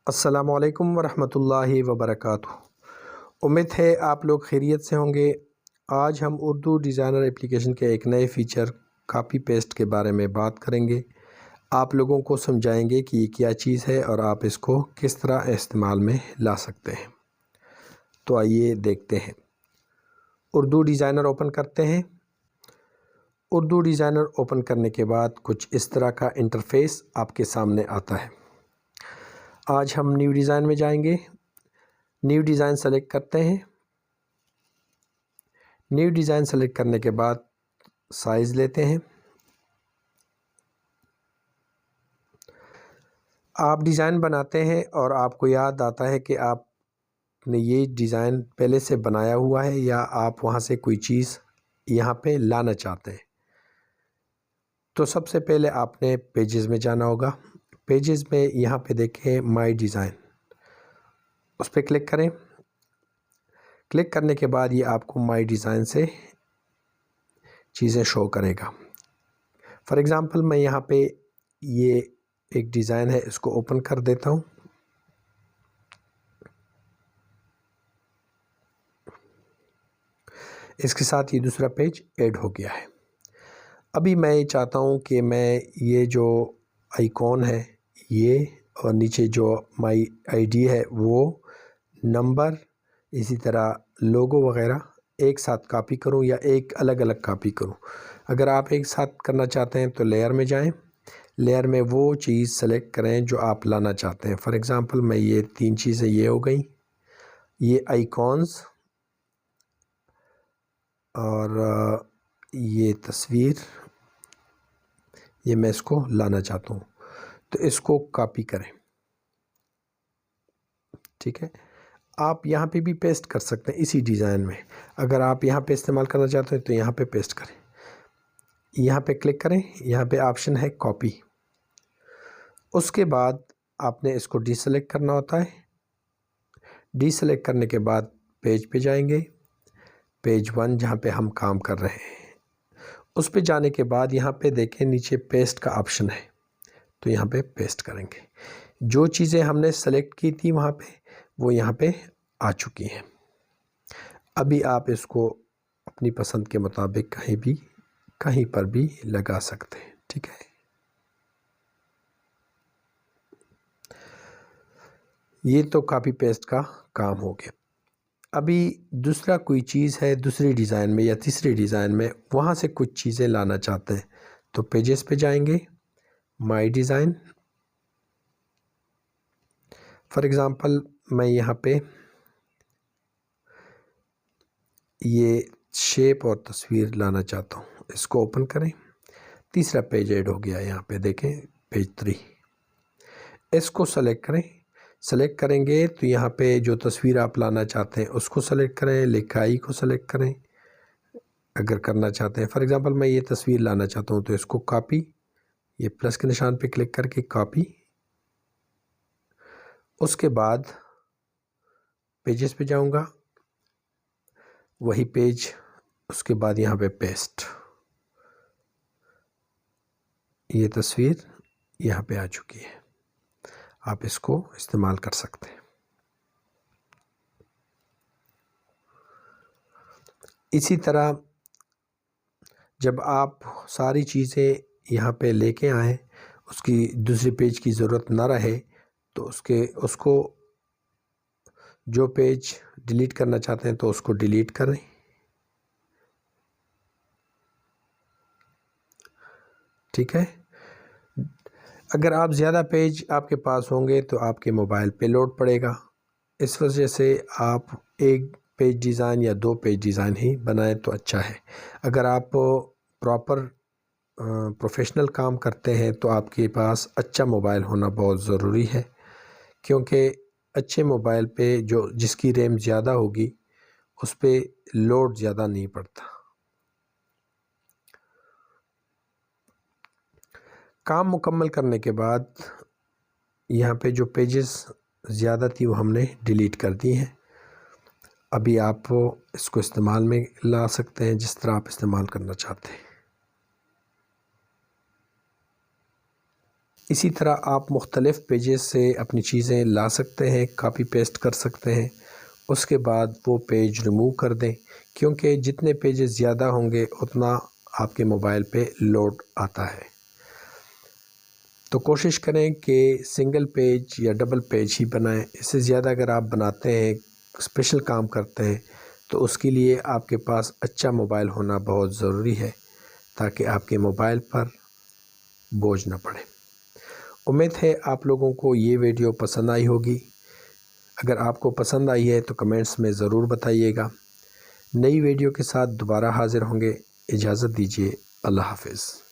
السلام علیکم ورحمۃ اللہ وبرکاتہ۔ امید ہے آپ لوگ خیریت سے ہوں گے۔ آج ہم اردو ڈیزائنر اپلیکیشن کے ایک نئے فیچر کاپی پیسٹ کے بارے میں بات کریں گے۔ آپ لوگوں کو سمجھائیں گے کہ یہ کیا چیز ہے اور آپ اس کو کس طرح استعمال میں لا سکتے ہیں۔ تو آئیے دیکھتے ہیں۔ اردو ڈیزائنر اوپن کرتے ہیں۔ اردو ڈیزائنر اوپن کرنے کے بعد کچھ اس طرح کا انٹرفیس آپ کے سامنے آتا ہے۔ آج ہم نیو ڈیزائن میں جائیں گے۔ نیو ڈیزائن سلیکٹ کرتے ہیں۔ نیو ڈیزائن سلیکٹ کرنے کے بعد سائز لیتے ہیں۔ آپ ڈیزائن بناتے ہیں اور آپ کو یاد آتا ہے کہ آپ نے یہ ڈیزائن پہلے سے بنایا ہوا ہے یا آپ وہاں سے کوئی چیز یہاں پہ لانا چاہتے ہیں، تو سب سے پہلے آپ نے پیجز میں جانا ہوگا۔ پیجز میں یہاں پہ دیکھیں مائی ڈیزائن، اس پہ کلک کریں۔ کلک کرنے کے بعد یہ آپ کو مائی ڈیزائن سے چیزیں شو کرے گا۔ فار ایگزامپل میں یہاں پہ یہ ایک ڈیزائن ہے، اس کو اوپن کر دیتا ہوں۔ اس کے ساتھ یہ دوسرا پیج ایڈ ہو گیا ہے۔ ابھی میں یہ چاہتا ہوں کہ میں یہ جو آئیکن ہے یہ اور نیچے جو مائی آئی ڈی ہے وہ نمبر، اسی طرح لوگو وغیرہ ایک ساتھ کاپی کروں یا ایک الگ الگ کاپی کروں۔ اگر آپ ایک ساتھ کرنا چاہتے ہیں تو لیئر میں جائیں۔ لیئر میں وہ چیز سلیکٹ کریں جو آپ لانا چاہتے ہیں۔ فار ایگزامپل میں یہ تین چیزیں یہ ہو گئیں، یہ آئیکونز اور یہ تصویر، یہ میں اس کو لانا چاہتا ہوں تو اس کو کاپی کریں۔ ٹھیک ہے، آپ یہاں پہ بھی پیسٹ کر سکتے ہیں اسی ڈیزائن میں۔ اگر آپ یہاں پہ استعمال کرنا چاہتے ہیں تو یہاں پہ پیسٹ کریں، یہاں پہ کلک کریں، یہاں پہ آپشن ہے کاپی۔ اس کے بعد آپ نے اس کو ڈی سلیکٹ کرنا ہوتا ہے۔ ڈی سلیکٹ کرنے کے بعد پیج پہ جائیں گے، پیج 1 جہاں پہ ہم کام کر رہے ہیں، اس پہ جانے کے بعد یہاں پہ دیکھیں نیچے پیسٹ کا آپشن ہے، تو یہاں پہ پیسٹ کریں گے۔ جو چیزیں ہم نے سلیکٹ کی تھی وہاں پہ وہ یہاں پہ آ چکی ہیں۔ ابھی آپ اس کو اپنی پسند کے مطابق کہیں پر بھی لگا سکتے ہیں۔ ٹھیک ہے، یہ تو کاپی پیسٹ کا کام ہو گیا۔ ابھی دوسرا کوئی چیز ہے دوسری ڈیزائن میں یا تیسری ڈیزائن میں، وہاں سے کچھ چیزیں لانا چاہتے ہیں تو پیجز پہ جائیں گے، مائی ڈیزائن۔ فار ایگزامپل میں یہاں پہ یہ شیپ اور تصویر لانا چاہتا ہوں، اس کو اوپن کریں۔ تیسرا پیج ایڈ ہو گیا، یہاں پہ دیکھیں پیج 3۔ اس کو سلیکٹ کریں۔ سلیکٹ کریں گے تو یہاں پہ جو تصویر آپ لانا چاہتے ہیں اس کو سلیکٹ کریں، لکھائی کو سلیکٹ کریں اگر کرنا چاہتے ہیں۔ فار ایگزامپل میں یہ تصویر لانا چاہتا ہوں تو اس کو کاپی، یہ پلس کے نشان پہ کلک کر کے کاپی۔ اس کے بعد پیجز پہ جاؤں گا، وہی پیج، اس کے بعد یہاں پہ پیسٹ۔ یہ تصویر یہاں پہ آ چکی ہے، آپ اس کو استعمال کر سکتے ہیں۔ اسی طرح جب آپ ساری چیزیں یہاں پہ لے کے آئیں، اس کی دوسری پیج کی ضرورت نہ رہے تو اس کو جو پیج ڈیلیٹ کرنا چاہتے ہیں تو اس کو ڈیلیٹ کریں۔ ٹھیک ہے، اگر آپ زیادہ پیج آپ کے پاس ہوں گے تو آپ کے موبائل پہ لوڈ پڑے گا، اس وجہ سے آپ ایک پیج ڈیزائن یا 2 پیج ڈیزائن ہی بنائیں تو اچھا ہے۔ اگر آپ پراپر پروفیشنل کام کرتے ہیں تو آپ کے پاس اچھا موبائل ہونا بہت ضروری ہے، کیونکہ اچھے موبائل پہ جس کی ریم زیادہ ہوگی اس پہ لوڈ زیادہ نہیں پڑتا۔ کام مکمل کرنے کے بعد یہاں پہ جو پیجز زیادہ تھی وہ ہم نے ڈیلیٹ کر دی ہیں۔ ابھی آپ اس کو استعمال میں لا سکتے ہیں جس طرح آپ استعمال کرنا چاہتے ہیں۔ اسی طرح آپ مختلف پیجز سے اپنی چیزیں لا سکتے ہیں، کاپی پیسٹ کر سکتے ہیں، اس کے بعد وہ پیج ریموو کر دیں، کیونکہ جتنے پیجز زیادہ ہوں گے اتنا آپ کے موبائل پہ لوڈ آتا ہے۔ تو کوشش کریں کہ سنگل پیج یا ڈبل پیج ہی بنائیں۔ اس سے زیادہ اگر آپ بناتے ہیں، اسپیشل کام کرتے ہیں، تو اس کے لیے آپ کے پاس اچھا موبائل ہونا بہت ضروری ہے تاکہ آپ کے موبائل پر بوجھ نہ پڑے۔ امید ہے آپ لوگوں کو یہ ویڈیو پسند آئی ہوگی۔ اگر آپ کو پسند آئی ہے تو کمنٹس میں ضرور بتائیے گا۔ نئی ویڈیو کے ساتھ دوبارہ حاضر ہوں گے۔ اجازت دیجیے، اللہ حافظ۔